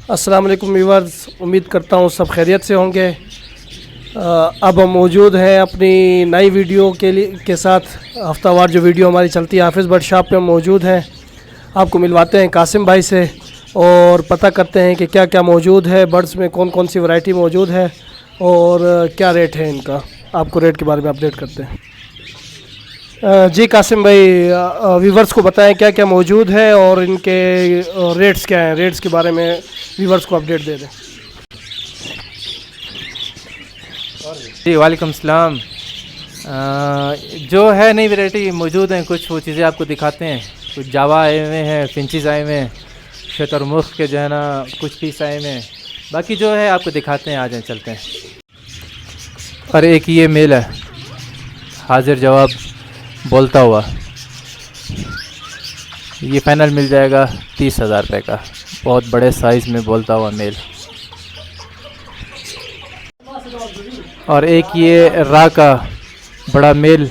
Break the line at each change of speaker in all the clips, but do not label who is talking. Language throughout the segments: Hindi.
अस्सलाम वालेकुम व्यूअर्स, उम्मीद करता हूँ सब खैरियत से होंगे। अब हम मौजूद हैं अपनी नई वीडियो के साथ। हफ्तावार जो वीडियो हमारी चलती है हाफिज़ बर्ड शॉप पे हम मौजूद हैं। आपको मिलवाते हैं कासिम भाई से और पता करते हैं कि क्या क्या मौजूद है, बर्ड्स में कौन कौन सी वैरायटी मौजूद है और क्या रेट है इनका। आपको रेट के बारे में अपडेट करते हैं। जी कासिम भाई, व्यूवर्स को बताएं क्या क्या मौजूद है और इनके रेट्स क्या हैं। रेट्स के बारे में व्यूवर्स को अपडेट दे दें।
जी वालेकुम सलाम। जो है नई वैरायटी मौजूद हैं, कुछ वो चीज़ें आपको दिखाते हैं। कुछ जावा आए हुए हैं, फिंचेस आए हुए हैं, शतरमुर्ग के जो है ना कुछ पीस आए हुए हैं। बाकी जो है आपको दिखाते हैं, आ जाए चलते हैं। और एक ये मेल है, हाजिर जवाब बोलता हुआ। ये फ़ाइनल मिल जाएगा 30,000 रुपये का, बहुत बड़े साइज़ में बोलता हुआ मेल। और एक ये रा का बड़ा male,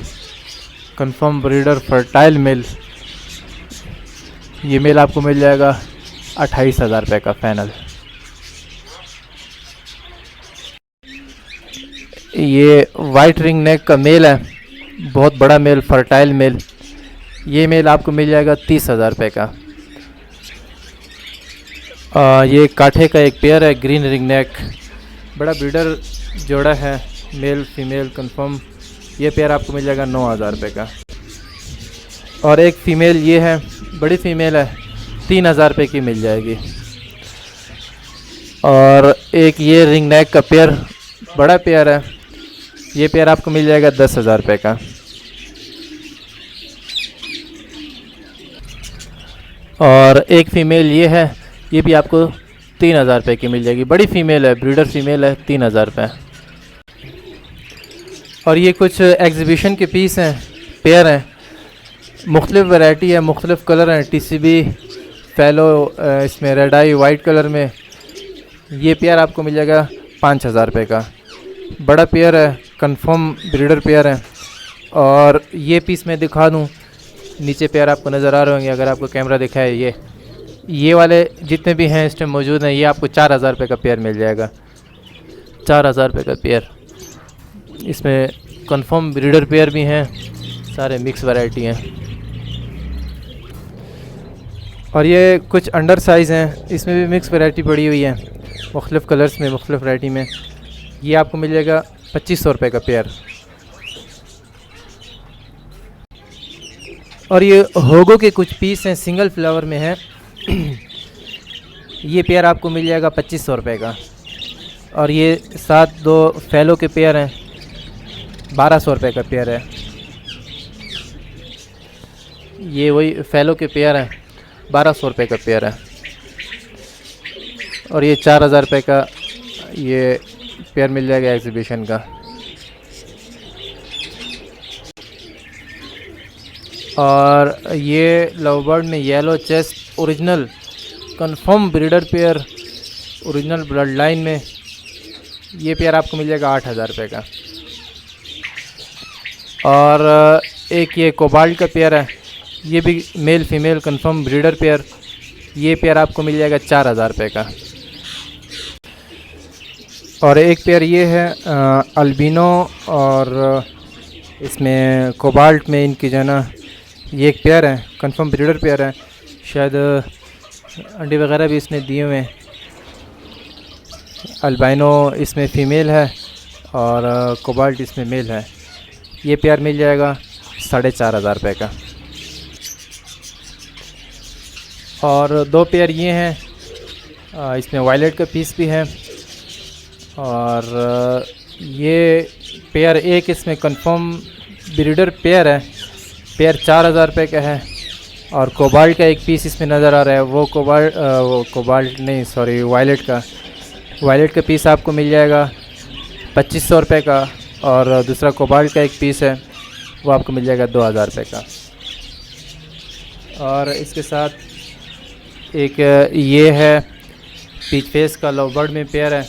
confirm breeder fertile male. ये मेल आपको मिल जाएगा 28,000 रुपये का फ़ाइनल। ये वाइट रिंग नेक का मेल है, बहुत बड़ा मेल, फर्टाइल मेल। ये मेल आपको मिल जाएगा 30,000 रुपये का। ये काठे का एक पेयर है, ग्रीन रिंग नेक, बड़ा ब्रीडर जोड़ा है, मेल फीमेल कंफर्म। ये पेयर आपको मिल जाएगा 9,000 रुपये का। और एक फ़ीमेल ये है, बड़ी फ़ीमेल है, 3,000 रुपये की मिल जाएगी। और एक ये रिंग नेक का पेयर, बड़ा पेयर है, ये पेयर आपको मिल जाएगा 10,000 रुपये का। और एक फ़ीमेल ये है, ये भी आपको 3,000 रुपये की मिल जाएगी। बड़ी फ़ीमेल है, ब्रीडर फ़ीमेल है, 3,000 रुपये। और ये कुछ एग्जीबिशन के पीस हैं, पेयर हैं, मुख्तलिफ़ वैरायटी है, मुख्तलिफ़ कलर हैं। टीसीबी फैलो, इसमें रेड आई वाइट कलर में। ये पेयर आपको मिल जाएगा 5,000 रुपये का। बड़ा पेयर है, कंफर्म ब्रीडर पेयर है। और ये पीस मैं दिखा दूँ, नीचे पेयर आपको नज़र आ रहे होंगे अगर आपको कैमरा दिखाए। ये वाले जितने भी हैं इस टाइम मौजूद हैं, ये आपको 4,000 रुपये का पेयर मिल जाएगा। 4,000 रुपये का पेयर। इसमें कंफर्म ब्रीडर पेयर भी हैं, सारे मिक्स वैरायटी हैं। और ये कुछ अंडर साइज़ हैं, इसमें भी मिक्स वैरायटी पड़ी हुई है, मुख्तलिफ़ कलर्स में, मुख्तलिफ़ वैरायटी में। ये आपको मिल जाएगा 2,500 रुपये का पेयर। और ये होगो के कुछ पीस हैं, सिंगल फ्लावर में हैं। ये पेयर आपको मिल जाएगा 2,500 रुपये का। और ये साथ दो फैलो के पेयर हैं, 1,200 रुपये का पेयर है। ये वही फैलो के पेयर हैं, 1,200 रुपये का पेयर है। और ये 4,000 रुपये का ये पेयर मिल जाएगा एग्जीबिशन का। और ये लव बर्ड में yellow chest original confirm breeder pair, original blood line में, ये पेयर आपको मिल जाएगा 8,000 रुपये का। और एक ये कोबाल्ट का पेयर है, ये भी male female confirm breeder pair. ये पेयर आपको मिल जाएगा 4,000 रुपये का। और एक पेयर ये है अल्बिनो, और इसमें कोबाल्ट में इनकी जो है ना, ये एक पेयर है, कंफर्म ब्रीडर पेयर है। शायद अंडे वगैरह भी इसने दिए हुए हैं। अल्बिनो इसमें फ़ीमेल है और कोबाल्ट इसमें मेल है। ये पेयर मिल जाएगा 4,500 रुपये का। और दो पेयर ये हैं, इसमें वायलेट का पीस भी है। और ये पेयर एक इसमें कंफर्म ब्रीडर पेयर है, पेयर 4,000 रुपये का है। और कोबाल्ट का एक पीस इसमें नज़र आ रहा है, वो कोबाल्ट नहीं, सॉरी, वायलेट का पीस आपको मिल जाएगा 2,500 रुपये का। और दूसरा कोबाल्ट का एक पीस है, वो आपको मिल जाएगा 2,000 रुपये का। और इसके साथ एक ये है पीच फेस का लव बर्ड में पेयर है,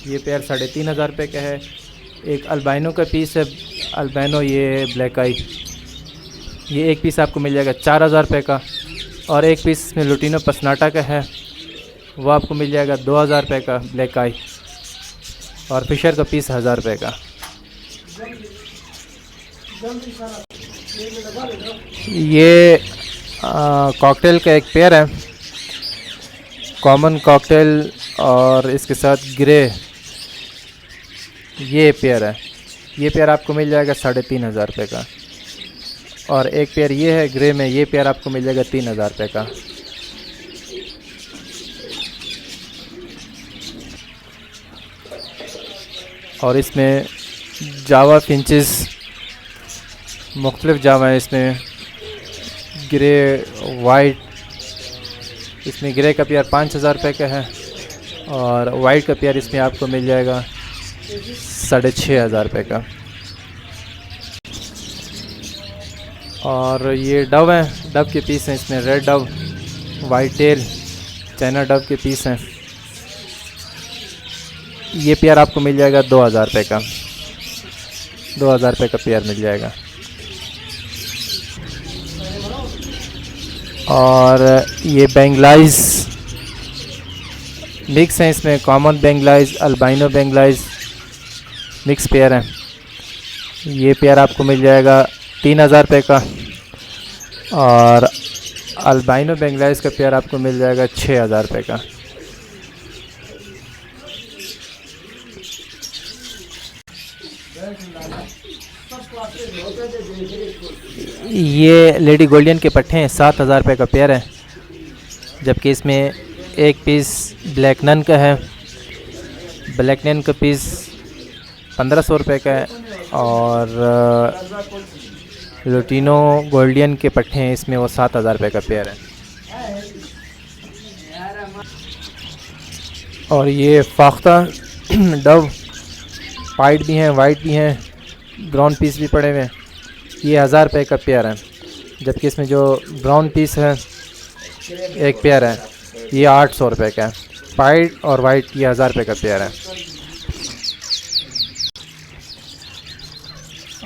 ये पेयर 3,500 रुपये का है। एक अल्बाइनो का पीस है, अल्बाइनो ये ब्लैक आई, ये एक पीस आपको मिल जाएगा 4,000 रुपये का। और एक पीस में लुटिनो पसनाटा का है, वो आपको मिल जाएगा 2000 रुपये का ब्लैक आई, और फिशर का पीस 1000 रुपये का। ये कॉकटेल का एक पेयर है, कॉमन कॉकटेल और इसके साथ ग्रे, ये पेयर है। ये पेयर आपको मिल जाएगा 3500 रुपये का। और एक पेयर ये है ग्रे में, ये पेयर आपको मिल जाएगा 3000 रुपये का। और इसमें जावा फिंचेस मुख्तलिफ जावा है इसमें, ग्रे वाइट। इसमें ग्रे का पेयर 5000 रुपये का है, और वाइट का पेयर इसमें आपको मिल जाएगा 6500 रुपये का। और ये डव हैं, डव के पीस हैं इसमें, red dove, white tail, China dove के पीस हैं। ये पेयर आपको मिल जाएगा 2000 रुपये का, 2000 रुपये का पेयर मिल जाएगा। और ये बेंगलाइज मिक्स हैं इसमें, कॉमन बेंगलाइज, अल्बाइनो बेंगलाइज मिक्स पेयर हैं। ये पेयर आपको मिल जाएगा 3000 रुपये का, और अल्बाइनो बेंगलाइज का पेयर आपको मिल जाएगा 6000 रुपये का। ये लेडी गोल्डियन के पट्टे हैं, 7000 रुपये का पेयर है, जबकि इसमें एक पीस ब्लैक नन का है। ब्लैक नन का पीस 1500 रुपये का है, और लुटिनो गोल्डियन के पट्टे हैं इसमें, वो 7000 रुपये का पेयर है। और ये फाख्ता डव वाइट भी हैं, वाइट भी हैं, ब्राउन पीस भी पड़े हुए हैं। ये 1000 रुपये का पेयर है, जबकि इसमें जो ब्राउन पीस है एक पेयर है, ये 800 रुपये का है। वाइट और वाइट ये 1000 रुपये का पेयर है।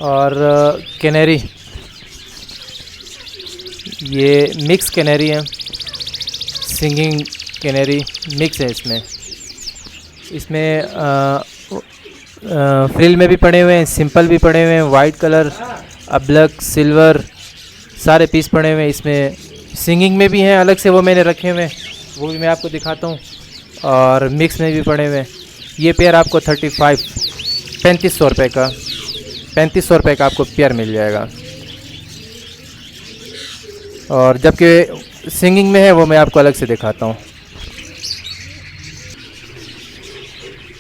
और कैनेरी, ये मिक्स कैनेरी है, सिंगिंग कैनेरी मिक्स है इसमें। इसमें फ्रिल में भी पड़े हुए हैं, सिंपल भी पड़े हुए हैं, वाइट कलर, अब्लक, सिल्वर, सारे पीस पड़े हुए हैं। इसमें सिंगिंग में भी हैं अलग से, वो मैंने रखे हुए हैं, वो भी मैं आपको दिखाता हूँ। और मिक्स में भी पड़े हुए हैं। ये पेयर आपको 3500 रुपये का, 3500 रुपये का आपको पेयर मिल जाएगा। और जबकि सिंगिंग में है वो मैं आपको अलग से दिखाता हूँ।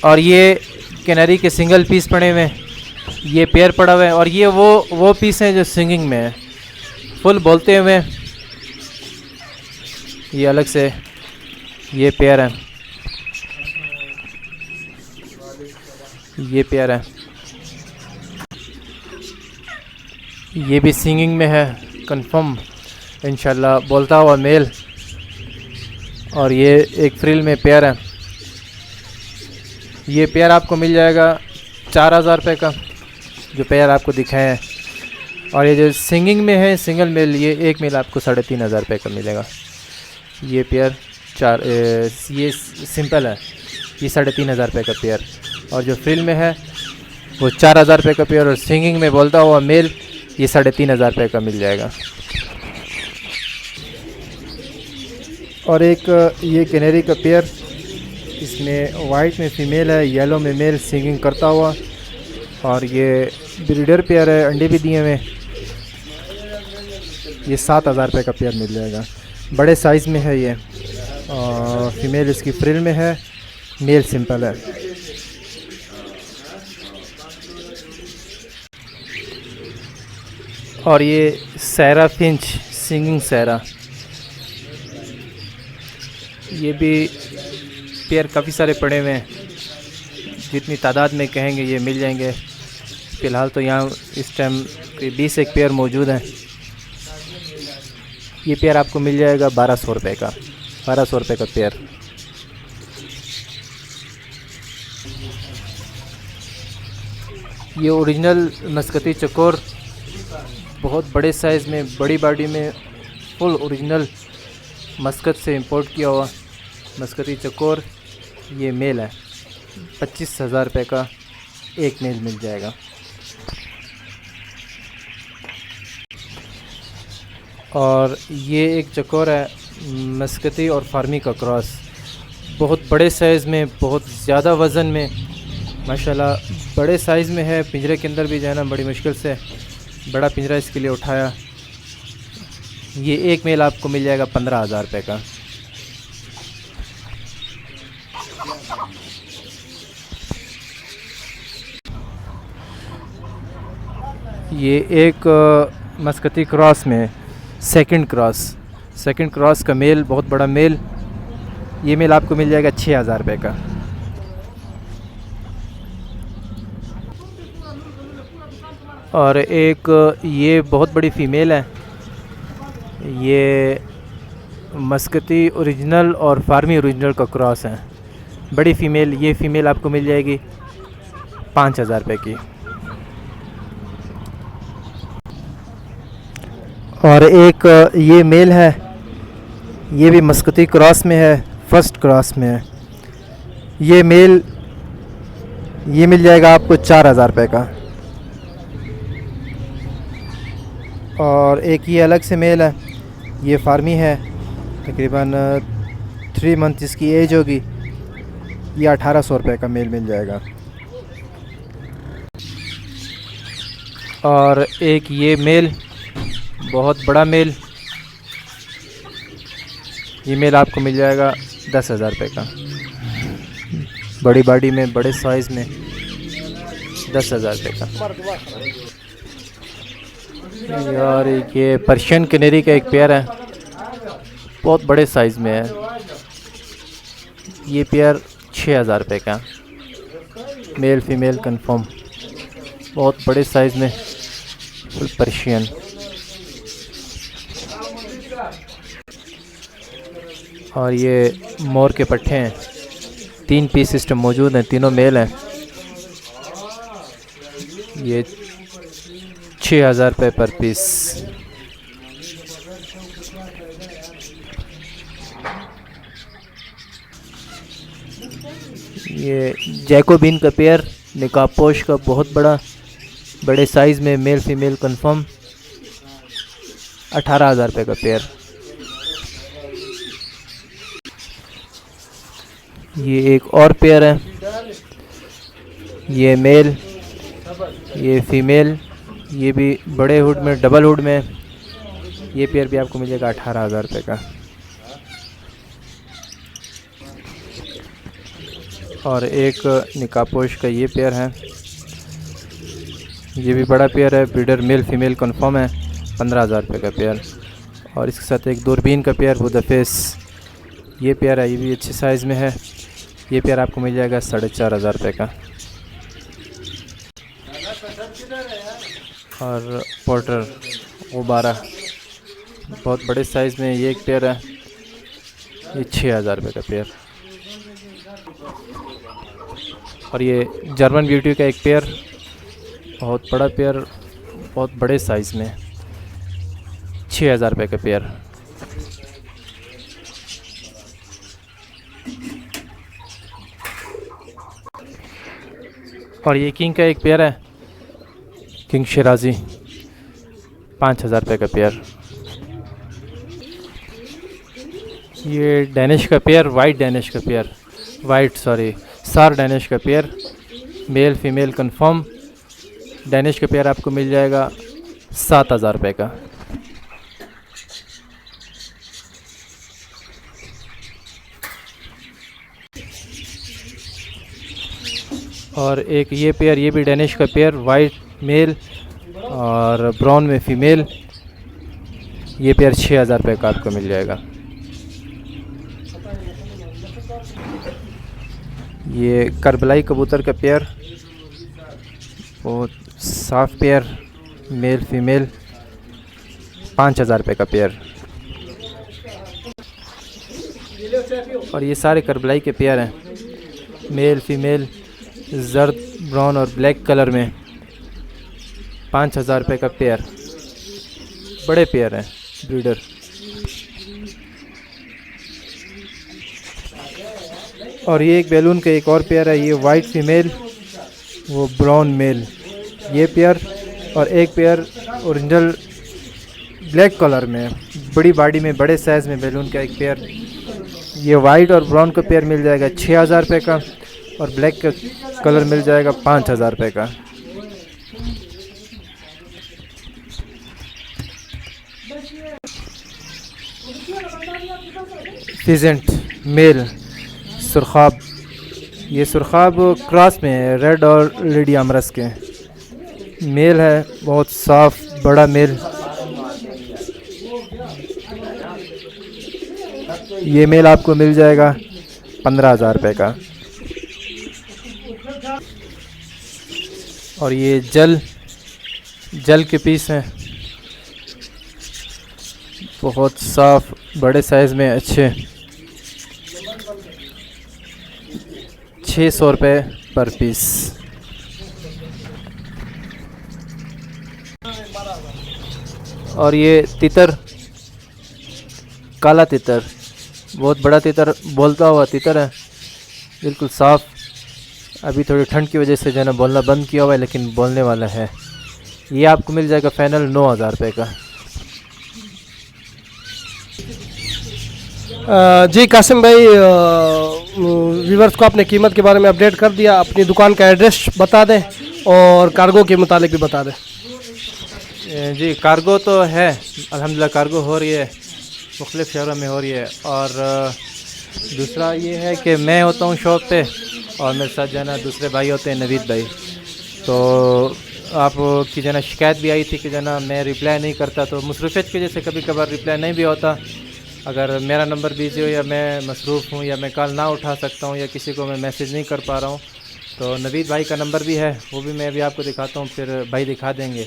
और ये कैनरी के सिंगल पीस पड़े हुए हैं, ये पेयर पड़ा हुआ है। और ये वो पीस हैं जो सिंगिंग में है, फुल बोलते हुए। ये अलग से ये पेयर है, ये पेयर है, ये भी सिंगिंग में है कंफर्म इंशाल्लाह, बोलता हुआ मेल। और ये एक फ्रिल में पेयर है, ये पेयर आपको मिल जाएगा 4000 रुपये का, जो पेयर आपको दिखाए हैं। और ये जो सिंगिंग में है सिंगल मेल, ये एक मेल आपको 3500 रुपये का मिलेगा। ये पेयर ये सिंपल है, ये 3500 रुपये का पेयर। और जो फ्रिल में है वो 4000 रुपये का पेयर, और सिंगिंग में बोलता हुआ मेल ये 3500 रुपये का मिल जाएगा। और एक ये कैनेरी का पेयर, इसमें वाइट में फ़ीमेल है, येलो में मेल सिंगिंग करता हुआ। और ये ब्रीडर पेयर है, अंडे भी दिए हुए। ये 7000 रुपये का पेयर मिल जाएगा, बड़े साइज़ में है ये। और फीमेल इसकी फ्रिल में है, मेल सिंपल है। और ये सैरा फिंच सिंगिंग सैरा, ये भी पेयर काफ़ी सारे पड़े हुए हैं, जितनी तादाद में कहेंगे ये मिल जाएंगे। फ़िलहाल तो यहाँ इस टाइम कोई 20 एक पेयर मौजूद हैं। ये पेयर आपको मिल जाएगा 1200 रुपये का, 1200 रुपये का पेयर। ये ओरिजिनल मस्कती चकोर, बहुत बड़े साइज़ में, बड़ी बॉडी में, फुल ओरिजिनल मस्कत से इंपोर्ट किया हुआ। मस्कती चकोर, ये मेल है। 25,000 रुपये का एक मेल मिल जाएगा। और ये एक चकोर है मस्कती और फार्मी का क्रॉस, बहुत बड़े साइज़ में, बहुत ज़्यादा वज़न में, माशाल्लाह बड़े साइज़ में है। पिंजरे के अंदर भी जो है ना बड़ी मुश्किल से बड़ा पिंजरा इसके लिए उठाया। ये एक मेल आपको मिल जाएगा 15,000 रुपये का। ये एक मस्कती क्रॉस में सेकंड क्रॉस का मेल, बहुत बड़ा मेल, ये मेल आपको मिल जाएगा 6,000 रुपये का। और एक ये बहुत बड़ी फ़ीमेल है, ये मस्कती ओरिजिनल और फार्मी ओरिजिनल का क्रॉस है, बड़ी फ़ीमेल। ये फ़ीमेल आपको मिल जाएगी 5,000 रुपये की। और एक ये मेल है, ये भी मस्कती क्रॉस में है, फर्स्ट क्रॉस में है। ये मेल ये मिल जाएगा आपको 4,000 रुपये का। और एक ये अलग से मेल है, ये फार्मी है, तकरीबन 3 मंथ इसकी एज होगी। ये 1,800 रुपये का मेल मिल जाएगा। और एक ये मेल, बहुत बड़ा मेल, ये मेल आपको मिल जाएगा 10,000 रुपये का। बड़ी बॉडी में, बड़े साइज़ में 10,000 रुपये का। यार ये पर्शियन कैनेरी का एक पेयर है, बहुत बड़े साइज़ में है। ये पेयर 6,000 रुपये का, मेल फीमेल कंफर्म, बहुत बड़े साइज़ में, फुल पर्शियन। और ये मोर के पट्टे हैं, 3 पीस सिस्टम मौजूद हैं, तीनों मेल हैं। ये 6,000 रुपये पर पीस। ये जैकोबिन का पेयर, निकापोश का, बहुत बड़े साइज़ में, मेल फीमेल कंफर्म, 18,000 रुपये का पेयर। ये एक और पेयर है, ये मेल, ये फीमेल, ये भी बड़े हुड में, डबल हुड में। ये पेयर भी आपको मिल जाएगा 18,000 रुपये का। और एक निकापोश का ये पेयर है, ये भी बड़ा पेयर है, ब्रीडर मेल फीमेल कंफर्म है, 15,000 रुपये का पेयर। और इसके साथ एक दूरबीन का पेयर, बुदापेस, ये पेयर है, ये भी अच्छे साइज़ में है। ये पेयर आपको मिल जाएगा 4,500 रुपये का। और पोर्टर गुब्बारा, बहुत बड़े साइज़ में, ये एक पेयर है, ये 6,000 रुपये का पेयर। और ये जर्मन ब्यूटी का एक पेयर, बहुत बड़ा पेयर, बहुत बड़े साइज़ में, 6,000 रुपये का पेयर। और ये किंग का एक पेयर है, किंग शिराजी, 5,000 रुपये का पेयर। ये डैनिश का पेयर, सार डैनिश का pair, male female confirm. Danish का पेयर आपको मिल जाएगा 7,000 रुपये का। और एक ये पेयर, ये भी डैनिश का पेयर, वाइट मेल और ब्राउन में फ़ीमेल, ये पेयर 6,000 रुपये का आपको मिल जाएगा। ये करबलाई कबूतर का पेयर, बहुत साफ पेयर, मेल फीमेल, 5,000 रुपये का पेयर। और ये सारे करबलाई के पेयर हैं, मेल फीमेल, जर्द, ब्राउन और ब्लैक कलर में, 5,000 रुपये का पेयर। बड़े पेयर हैं, ब्रीडर। और ये एक बैलून का एक और पेयर है, ये वाइट फीमेल वो ब्राउन मेल, ये पेयर। और एक पेयर ओरिजिनल ब्लैक कलर में बड़ी बॉडी में बड़े साइज़ में बैलून का एक पेयर। ये वाइट और ब्राउन का पेयर मिल जाएगा 6,000 रुपये का, और ब्लैक का कलर मिल जाएगा 5,000 रुपये का। फिजेंट मेल सुरखाब, ये सुरखाब क्रॉस में है रेड और लेडी अमरस के। मेल है, बहुत साफ बड़ा मेल। ये मेल आपको मिल जाएगा 15,000 रुपये का। और ये जल के पीस हैं, बहुत साफ बड़े साइज़ में अच्छे। 600 रुपये पर पीस। और ये तितर, काला तितर, बहुत बड़ा तितर, बोलता हुआ तितर है, बिल्कुल साफ़। अभी थोड़ी ठंड की वजह से जो है ना बोलना बंद किया हुआ है, लेकिन बोलने वाला है। ये आपको मिल जाएगा फाइनल 9,000 रुपये का।
जी कासिम भाई, व्यूवर्स को आपने कीमत के बारे में अपडेट कर दिया। अपनी दुकान का एड्रेस बता दें और कार्गो के मुतालिक भी बता दें।
जी कार्गो तो है, अल्हम्दुलिल्लाह कार्गो हो रही है, मुख्तलिफ़ शहरों में हो रही है। और दूसरा ये है कि मैं होता हूँ शॉप पे, और मेरे साथ जो है ना दूसरे भाई होते हैं, नवीद भाई। तो आपकी जो है ना शिकायत भी आई थी कि जो है ना मैं रिप्लाई नहीं करता, तो मसरूफियत की वजह से कभी कभार रिप्लाई नहीं भी होता। अगर मेरा नंबर बिज़ी हो या मैं मसरूफ़ हूँ या मैं कॉल ना उठा सकता हूँ या किसी को मैं मैसेज नहीं कर पा रहा हूँ, तो नवीद भाई का नंबर भी है, वो भी मैं अभी आपको दिखाता हूँ, फिर भाई दिखा देंगे।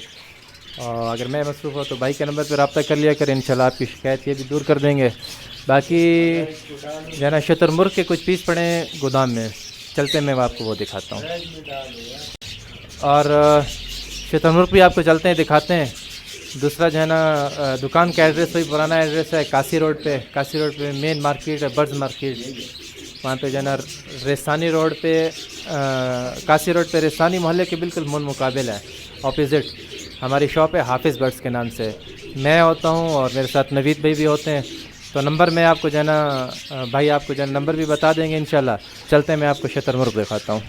और अगर मैं मसरूफ़ हो तो भाई के नंबर पर रब्ता कर लिया करें, इंशाल्लाह आपकी शिकायत ये भी दूर कर देंगे। बाकी जो है ना शतरमुर्ग के कुछ पीस पड़े हैं गोदाम में, चलते मैं आपको वो दिखाता हूँ। और शतरमुर्ग भी आपको चलते हैं दिखाते हैं। दूसरा जो है ना दुकान का एड्रेस वही पुराना एड्रेस है, कासी रोड पे मेन मार्केट है, बर्ड्स मार्केट। वहाँ पे जो है ना रेसानी रोड पे, कासी रोड पे रेसानी मोहल्ले के बिल्कुल मुन मुकाबिल है, ऑपोजिट हमारी शॉप है, हाफिज़ बर्ड्स के नाम से। मैं होता हूँ और मेरे साथ नवीद भाई भी होते हैं। तो नंबर मैं आपको जो है ना भाई आपको जो है नंबर भी बता देंगे इंशाल्लाह। चलते हैं मैं आपको शतरमुर्ग दिखाता हूँ।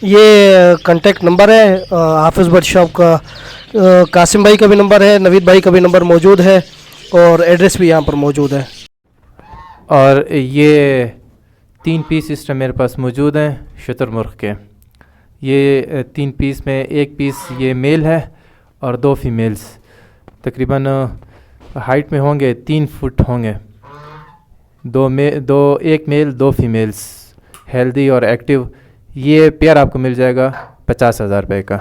ये कांटेक्ट नंबर है हाफिज़ बर्ड शॉप का। कासिम भाई का भी नंबर है, नवीद भाई का भी नंबर मौजूद है, और एड्रेस भी यहाँ पर मौजूद है।
और ये 3 पीस इस टाइम मेरे पास मौजूद हैं शतरमुर्ग के। ये 3 पीस में एक पीस ये मेल है और 2 फीमेल्स, तकरीबन हाइट में होंगे 3 फुट होंगे। 1 मेल 2 फीमेल्स, हेल्दी और एक्टिव। ये पेयर आपको मिल जाएगा 50,000 रुपये का।